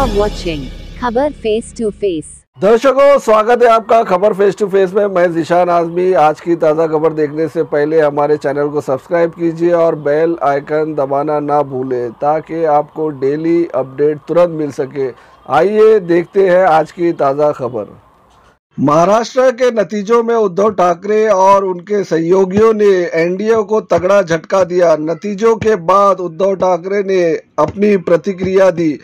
are watching खबर face to face. दर्शकों, स्वागत है आपका खबर फेस टू फेस में। मैं ज़ीशान आज़मी। आज की ताज़ा खबर देखने से पहले हमारे चैनल को सब्सक्राइब कीजिए और बेल आइकन दबाना ना भूलें ताकि आपको डेली अपडेट तुरंत मिल सके। आइए देखते हैं आज की ताज़ा खबर। महाराष्ट्र के नतीजों में उद्धव ठाकरे और उनके सहयोगियों ने एनडीए को तगड़ा झटका दिया। नतीजों के बाद उद्धव ठाकरे ने अपनी प्रतिक्रिया दी।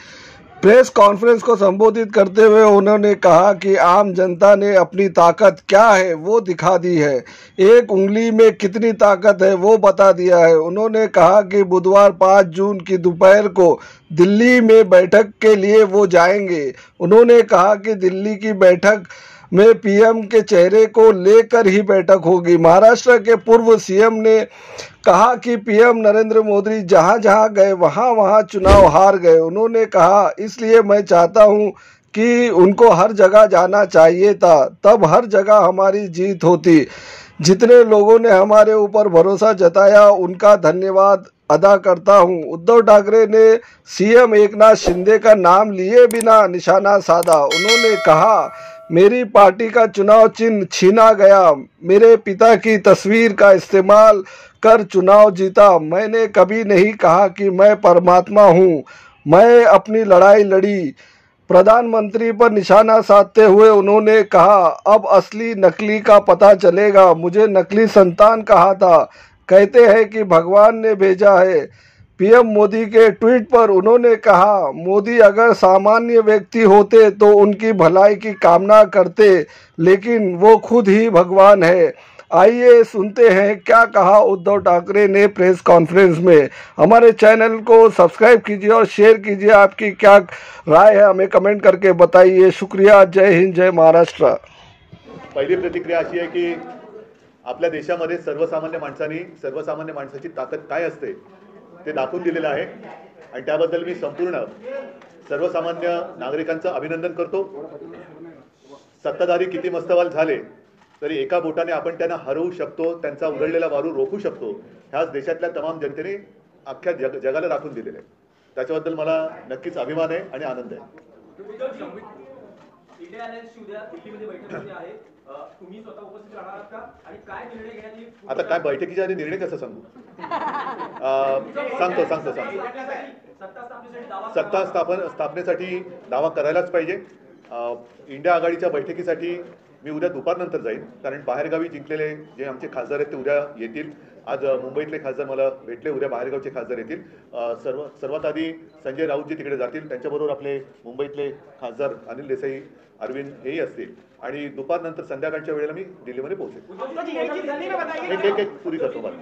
प्रेस कॉन्फ्रेंस को संबोधित करते हुए उन्होंने कहा कि आम जनता ने अपनी ताकत क्या है वो दिखा दी है, एक उंगली में कितनी ताकत है वो बता दिया है। उन्होंने कहा कि बुधवार 5 जून की दोपहर को दिल्ली में बैठक के लिए वो जाएंगे। उन्होंने कहा कि दिल्ली की बैठक में पीएम के चेहरे को लेकर ही बैठक होगी। महाराष्ट्र के पूर्व सीएम ने कहा कि पीएम नरेंद्र मोदी जहां जहां गए वहां वहां चुनाव हार गए। उन्होंने कहा, इसलिए मैं चाहता हूं कि उनको हर जगह जाना चाहिए था, तब हर जगह हमारी जीत होती। जितने लोगों ने हमारे ऊपर भरोसा जताया उनका धन्यवाद अदा करता हूं। उद्धव ठाकरे ने सीएम एकनाथ शिंदे का नाम लिए बिना निशाना साधा। उन्होंने कहा, मेरी पार्टी का चुनाव चिन्ह छीना गया, मेरे पिता की तस्वीर का इस्तेमाल कर चुनाव जीता। मैंने कभी नहीं कहा कि मैं परमात्मा हूं, मैं अपनी लड़ाई लड़ी। प्रधानमंत्री पर निशाना साधते हुए उन्होंने कहा, अब असली नकली का पता चलेगा। मुझे नकली संतान कहा था, कहते हैं कि भगवान ने भेजा है। पीएम मोदी के ट्वीट पर उन्होंने कहा, मोदी अगर सामान्य व्यक्ति होते तो उनकी भलाई की कामना करते, लेकिन वो खुद ही भगवान है। आइए सुनते हैं क्या कहा उद्धव ठाकरे ने प्रेस कॉन्फ्रेंस में। हमारे चैनल को सब्सक्राइब कीजिए और शेयर कीजिए। आपकी क्या राय है हमें कमेंट करके बताइए। शुक्रिया। जय हिंद, जय महाराष्ट्र। पहिली प्रतिक्रिया अशी आहे की आपल्या देशामध्ये सर्वसामान्य माणसाची ताकद काय असते ते दाखवून दिलेलं आहे आणि त्याबद्दल मी संपूर्ण सर्वसामान्य नागरिकांचं अभिनंदन करतो। सत्ताधारी किती मस्तवाल झाले तरी एका बोटाने आपण त्यांना हरवू शकतो, त्यांचा उघडलेला वारू रोखू शकतो। ह्याच देशातल्या तमाम जनतेने अख्ख्या जगाला दाखवून दिलेलं आहे। त्याच्याबद्दल मला नक्कीच अभिमान आहे आणि आनंद आहे। इंडिया अलायन्सची उद्या दिल्लीमध्ये बैठक होते आहे, तुम्ही स्वतः उपस्थित राहणार आहात का आणि काय निर्णय घेण्यात येईल? आता काय बैठकीच्या आधी निर्णय कसं सांगू? सांगतो सत्ता स्थापनेसाठी दावा करायलाच पाहिजे। इंडिया आघाडीच्या बैठकीसाठी मी उद्या दुपारनंतर जाईल, कारण बाहेरगावी जिंकलेले जे आमचे खासदार आहेत ते उद्या येतील। आज मुंबईतले खासदार मला भेटले, उद्या बाहेरगावचे खासदार येतील। सर्वात आधी संजय राऊतजी तिकडे जातील, त्यांच्याबरोबर आपले मुंबईतले खासदार अनिल देसाई, अरविंद हेही असतील आणि दुपारनंतर संध्याकाळच्या वेळेला मी दिल्लीमध्ये पोहोचेल। एक पुरी करतो बात।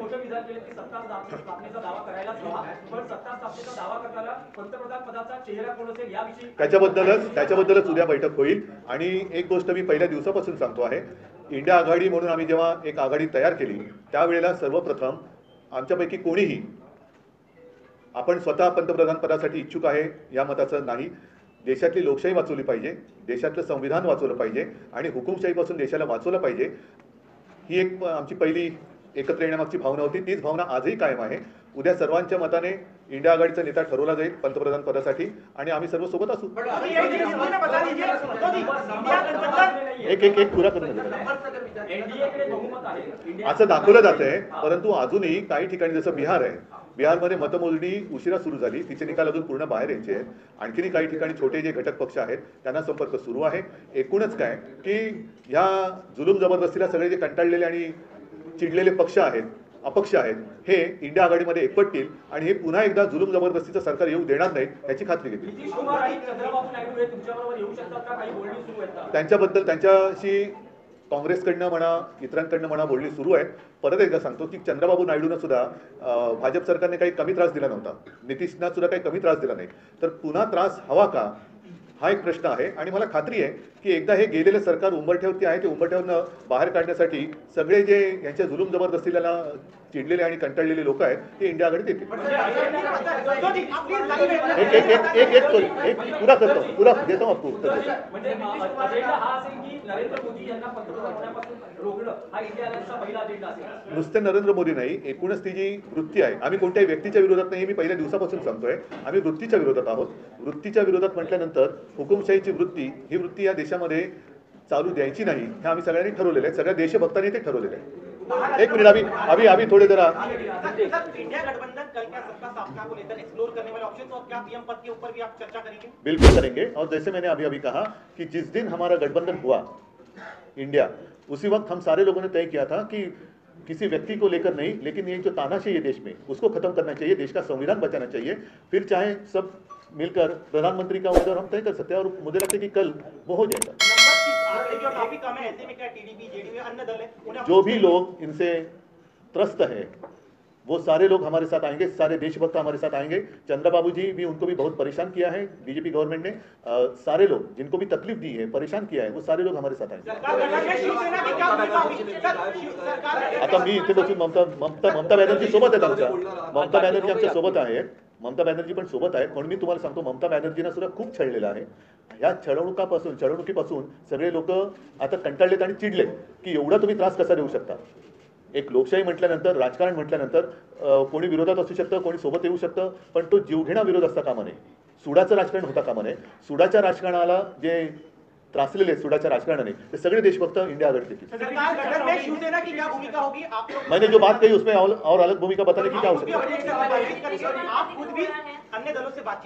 त्याच्याबद्दलच उद्या बैठक होईल। आणि एक गोष्ट मी पहिल्या दिवसापासून सांगतो आहे, इंडिया आघाडी म्हणून आम्ही जेव्हा एक आघाडी तयार केली त्यावेळेला सर्वप्रथम आमच्यापैकी कोणीही आपण स्वतः पंतप्रधान पदासाठी इच्छुक आहे या मताचं नाही। देशातली लोकशाही वाचवली पाहिजे, देशातलं संविधान वाचवलं पाहिजे आणि हुकुमशाहीपासून देशाला वाचवलं पाहिजे, ही एक आमची पहिली एकत्र येण्यामागची भावना होती। तीच भावना आजही कायम आहे। उद्या सर्वांच्या मताने इंडिया आघाडीचा नेता ठरवला जाईल पंतप्रधान पदासाठी आणि आम्ही सर्व सोबत असू। एक पुरा करून असं दाखवलं जात आहे, परंतु अजूनही काही ठिकाणी जसं बिहार आहे, बिहारमध्ये मतमोजणी उशिरा सुरू झाली, तिचे निकाल अजून पूर्ण बाहेर यायचे आहेत। आणखीन काही ठिकाणी छोटे जे घटक पक्ष आहेत त्यांना संपर्क सुरू आहे। एकूणच काय की ह्या जुलूम जबरदस्तीला सगळे जे कंटाळलेले आणि चिडलेले पक्ष आहेत, अपक्ष आहेत, हे इंडिया आघाडीमध्ये एकवटतील आणि हे पुन्हा एकदा जुलूम जबरदस्तीचं सरकार येऊ देणार नाहीत याची खात्री घेतील। त्यांच्याबद्दल त्यांच्याशी काँग्रेसकडनं म्हणा इतरांकडनं म्हणा बोलणी सुरू आहे। परत एकदा सांगतो की चंद्रबाबू नायडूंना सुद्धा भाजप सरकारने काही कमी त्रास दिला नव्हता, नितीशना सुद्धा काही कमी त्रास दिला नाही, तर पुन्हा त्रास हवा का हा एक प्रश्न आहे। आणि मला खात्री आहे की एकदा हे गेलेले सरकार उंबरठ्यावरती आहे ते उंबरठ्यावरनं बाहेर काढण्यासाठी सगळे जे यांच्या जुलूम जबरदस्तीला चिडलेले आणि कंटाळलेले लोक आहेत ते इंडिया आघाडीत येतील. एक पूरा देता हूं आपको उत्तर देता हूं. म्हणजे अजेंडा हा असेल की नरेंद्र मोदी यांना पंतप्रधान होण्यापासून रोखणं हा इंडिया आघाडीचा पहिला अजेंडा असेल. नुसते नरेंद्र मोदी नाही, एकूणच ती जी वृत्ती आहे, आम्ही कोणत्याही व्यक्तीच्या विरोधात नाही, मी पहिल्या दिवसापासून सांगतोय, आम्ही वृत्तीच्या विरोधात आहोत. वृत्तीच्या विरोधात म्हटल्यानंतर हुकुमशाहीची वृत्ती, ही वृत्ती या देशामध्ये चालू द्यायची नाही, हे आम्ही सगळ्यांनी ठरवलेलं आहे. सगळ्या देशभक्तांनी ते ठरवलेलं आहे. एक मिनट, अभी थोड़े जरा इंडिया गठबंधन कल क्या सबका सामना को लेकर एक्सप्लोर करने वाले ऑप्शन और क्या पीएम पद के ऊपर भी आप चर्चा करेंगे? बिल्कुल करेंगे. और जैसे मैंने अभी कहा कि जिस दिन हमारा गठबंधन हुआ इंडिया, उसी वक्त हम सारे लोगों ने तय किया था कि किसी व्यक्ति को लेकर नहीं, लेकिन ये जो तानाशाही है देश में, उसको खत्म करना चाहिए, देश का संविधान बचाना चाहिए. फिर चाहे सब मिलकर प्रधानमंत्री का उम्मीदवार हम तय कर सकते हैं और मुझे लगता है कि कल वो हो जाएगा. जो भी लोग इनसे त्रस्त है वो सारे लोग हमारे साथ आएंगे, सारे देशभक्त हमारे साथ आएंगे. चंद्रबाबू जी भी, उनको भी बहुत परेशान किया है बीजेपी गवर्नमेंट ने. सारे लोग जिनको भी तकलीफ दी है, परेशान किया है, वो सारे लोग हमारे साथ आएंगे. आता मी इथे बसून ममता बॅनर्जी सोबत आहेत आमच्या. ममता बॅनर्जी आमच्या सोबत आहे. ममता बॅनर्जी पण सोबत आहेत. म्हणून मी तुम्हाला सांगतो, ममता बॅनर्जींना सुद्धा खूप छळलेलं आहे. या छळवणुकीपासून सगळे लोक आता कंटाळलेत आणि चिडलेत की एवढा तुम्ही त्रास कसा देऊ शकता. एक लोकशाही म्हटल्यानंतर, राजकारण म्हटल्यानंतर कोणी विरोधात असू शकतं, कोणी सोबत येऊ शकतं, पण तो जीवघेणा विरोध असता कामा नये. सुडाचं राजकारण होता कामा नये. सुडाच्या राजकारणाला जे त्रासलेले सुडाच्या राजकारणाने ते सगळे देशभक्त इंडिया आघाडीत येतील. मैंने जो बात कही उसमें और अलग भूमिका बताने की क्या आवश्यकता है?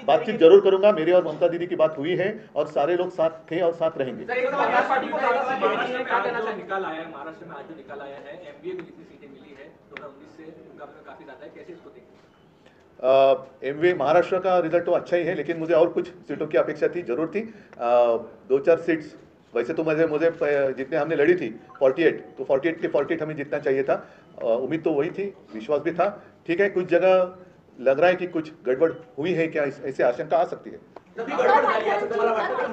बातचीत जरूर करूंगा. मेरी और ममता दीदी की बात हुई है और सारे लोग साथ थे और साथ रहेंगे. निकाल आया है महाराष्ट्र में, आज जो निकाल आया है, एमबीए को जितनी सीटें मिली है 2019 से मुकाबले में काफी ज्यादा है, कैसे इसको देखते? एमबीए महाराष्ट्र का रिजल्ट तो अच्छा ही है, लेकिन मुझे और कुछ सीटों की अपेक्षा थी, जरूर थी. 2-4 सीट्स वैसे तो मुझे जितने हमने लड़ी थी 48, तो 48 के 48 हमें जीतना चाहिए था. उम्मीद तो वही थी, विश्वास भी था. ठीक है, कुछ जगह लग रहा है कि कुछ गड़बड़ हुई है क्या, ऐसे आशंका आ सकती है.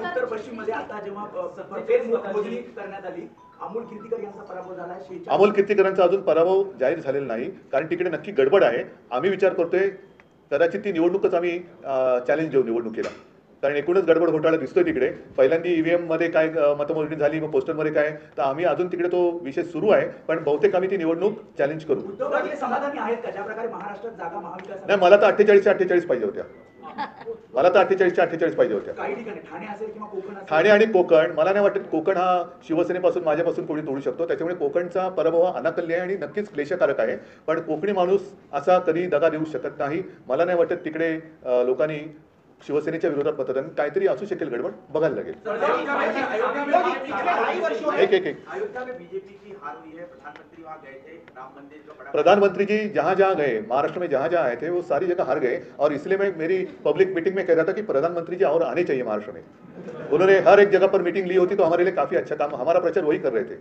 उत्तर पश्चिम मध्ये आता जेव्हा मोजणी करण्यात आली, अमोल कीर्तीकर यांचा पराभव झाला. अमोल कीर्तीकरांचा अजून पराभव जाहीर झालेला नाही, कारण तिकडे नक्की गडबड आहे. आम्ही विचार करतोय कदाचित ती निवडणूकच आम्ही चॅलेंज देऊ निवडणुकीला, कारण एकूणच गडबड घोटाळा दिसतोय तिकडे. पहिल्यांदा ईव्हीएम मध्ये काय मतमोजणी झाली, मग पोस्टरमध्ये काय, तर आम्ही अजून तिकडे तो विषय सुरू आहे, पण बहुतेक आम्ही ती निवडणूक चॅलेंज करू. समाधानी आहेत का ज्या प्रकारे महाराष्ट्रात जागा महाविकास? नाही, मला तर 48 पाहिजे होत्या. मला तर 48 पाहिजे होत्या. काही ठिकाणी ठाणे असेल किंवा कोकण असेल. ठाणे आणि कोकण, मला नाही वाटत कोकण हा शिवसेनेपासून माझ्यापासून कोणी तोडू शकतो. त्याच्यामुळे कोकणचा पराभव हा अनाकल्य आहे आणि नक्कीच क्लेशकारक आहे. पण कोकणी माणूस असा कधी दगा देऊ शकत नाही. मला नाही वाटत तिकडे लोकांनी शिवसेनेच्या विरोधात मतदान, काहीतरी असू शकेल गडबड, बघायला लागेल. प्रधानमंत्री जी जहां जहां गए, महाराष्ट्र में जहां जहां आए थे, वो सारी जगह हार गए. और इसलिए मैं मेरी पब्लिक मीटिंग में कह रहा था कि प्रधानमंत्री जी और आने चाहिए महाराष्ट्र में. उन्होंने हर एक जगह पर मीटिंग ली होती, तो हमारे लिए काफी अच्छा काम, हमारा प्रचार वही कर रहे थे.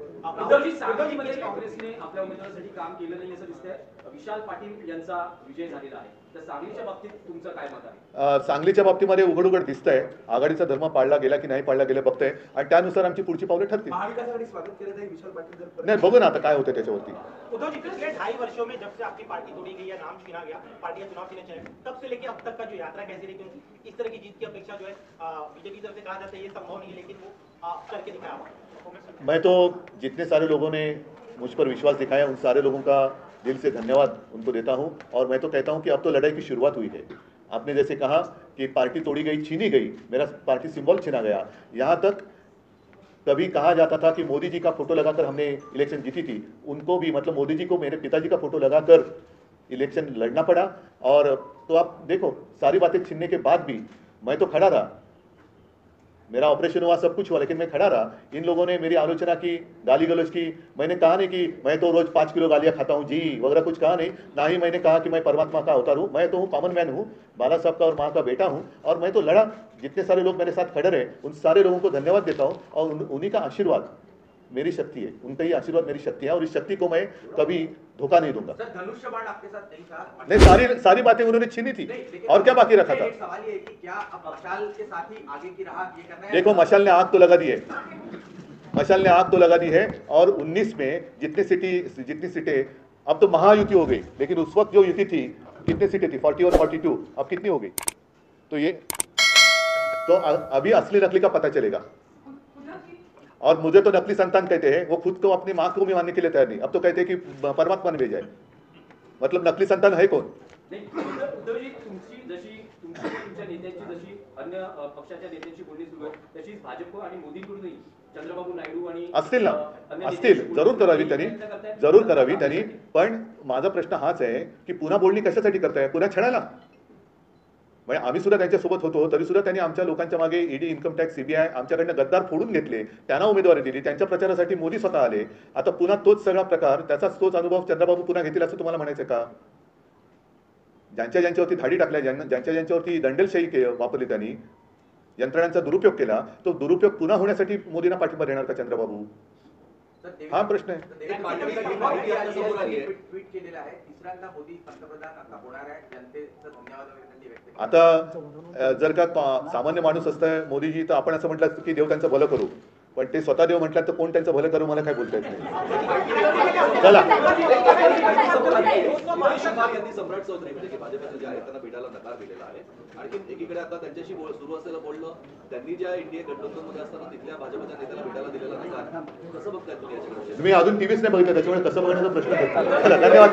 सांगलीमध्ये काँग्रेसने आपल्या उमेदवारासाठी काम केलं नाही असं दिसतंय. विशाल पाटील यांचा विजय झालेला आहे, तर सांगलीच्या बाबतीत तुमचं काय मत आहे? सांगलीच्या बाबतीमध्ये उघड दिसतंय आघाडीचा धर्म पाळला गेला की नाही पाळला गेला बघतंय, आणि त्यानुसार आमची पुढची पावले ठरतील. स्वागत केलं जाईल विशाल पाटील. नाही, बघू ना आता काय होतं त्याच्यावरती. उद्धव जी, पिछले 2.5 वर्षों में जब से आपकी पार्टी तोड़ी गई या नाम छीना गया, पार्टी का चुनाव छीने चले, तब से लेके अब तक का जो यात्रा कैसी रही? क्योंकि इस तरह की जीत की अपेक्षा जो है बीजेपी की तरफ से कहा जाता है ये संभव नहीं है, लेकिन वो करके दिखाया. मैं तो जितने सारे लोगों ने मुझ पर विश्वास दिखाया, उन सारे लोगों का दिल से धन्यवाद उनको देता हूं. और मैं तो कहता हूं कि अब तो लड़ाई की शुरुआत हुई है. आपने जैसे कहा कि पार्टी तोड़ी गई, छीनी गई, मेरा पार्टी सिंबल छीना गया. यहाँ तक कभी कहा जाता था कि मोदी जी का फोटो लगाकर हमने इलेक्शन जीती थी. उनको भी, मतलब मोदी जी को मेरे पिताजी का फोटो लगाकर इलेक्शन लड़ना पड़ा. और तो आप देखो, सारी बातें छीनने के बाद भी मैं तो खड़ा रहा. मेरा ऑपरेशन हुआ, सब कुछ हुआ, लेकिन मैं खड़ा रहा. इन लोगों ने मेरी आलोचना की, गाली गलौज की. मैंने कहा नहीं कि मैं तो रोज 5 किलो गालियां खाता हूं जी वगैरह, कुछ कहा नहीं. ना ही मैंने कहा कि मैं परमात्मा का अवतार हूं. मैं तो हूं, कॉमन मैन हूं, बाला साहब का और माँ का बेटा हूं. और मैं तो लड़ा. जितने सारे लोग मेरे साथ खड़े रहे, उन सारे लोगों को धन्यवाद देता हूं. और उन्हीं का आशीर्वाद मेरी शक्ति है, उनका ही आशीर्वाद मेरी शक्ति है, और इस शक्ति को मैं कभी धोखा नहीं दूंगा. धनुष्य बाण आपके साथ नहीं था? नहीं, सारी बातें उन्होंने छीनी थी, और क्या बाकी रखा था? सवाल ये है कि क्या अब मशाल के साथ ही आगे की राह ये करना है? देखो, मशाल ने आग तो लगा दी है. मशाल ने आग तो लगा दी है. और 19 में जितनी सीटें अब तो महायुति हो गई, लेकिन उस वक्त जो युति थी कितने सीटें थी, 40 और 42, अब कितनी हो गई? तो ये तो अभी असली नकली का पता चलेगा। और मुझे तो नकली संतान कहते हैं, वो खुद को अपनी माँ को भी मानने के लिए तैयार नहीं। अब तो कहते हैं कि परमात्मा ने भेजा है, मतलब नकली संतान है कौन? नाही, उद्धवजी, तुमच्या नेत्यांची जशी अन्य पक्षाच्या नेत्यांची बोलणी सुरू आहे, तशीच भाजप आणि मोदींकडूनही चंद्रबाबू नायडू आणि असतील ना, असतील, जरूर करावी त्यांनी, पण माझा प्रश्न हाच आहे की पुन्हा बोलणी कशासाठी करताय? पुन्हा छळायला? म्हणजे आम्ही सुद्धा त्यांच्यासोबत होतो, तरी सुद्धा त्यांनी आमच्या लोकांच्या मागे ईडी, इन्कम टॅक्स, सीबीआय आमच्याकडनं गद्दार फोडून घेतले, त्यांना उमेदवारी दिली, त्यांच्या प्रचारासाठी मोदी स्वतः आले. आता पुन्हा तोच सगळा प्रकार, त्याचाच तोच अनुभव चंद्रबाबू पुन्हा घेतील असं तुम्हाला म्हणायचं का? ज्यांच्यावरती धाडी टाकल्या, ज्यांच्यावरती दंडेलशाही वापरली, त्यांनी यंत्रणांचा दुरुपयोग केला, तो दुरुपयोग पुन्हा होण्यासाठी मोदींना पाठिंबा देणार का चंद्रबाबू? हा प्रश्न आहे. आता जर का सामान्य माणूस असतं मोदीजी, तर आपण असं म्हटलं की देव त्यांचं भलं करू, पण ते स्वतः देव म्हटलं तर कोण त्यांचं भलं करू मला काय बोलता येत नाही. चला, सम्राट चौधरी म्हणजे भाजपचे जे आहेत त्यांना भेटायला नकार दिलेला आहे. आणखी एकीकडे आता त्यांच्याशी सुरू असलेलं बोलणं, त्यांनी ज्या इंडिया गठबंधनमध्ये असताना तिथल्या भाजपच्या नेत्याला भेटायला दिलेला नकार, कसं बघताय तुम्ही याच्याकडे? तुम्ही अजून टीव्हीच नाही बघितलं, त्याच्यामुळे कसं बघण्याचा प्रश्न करतो. धन्यवाद.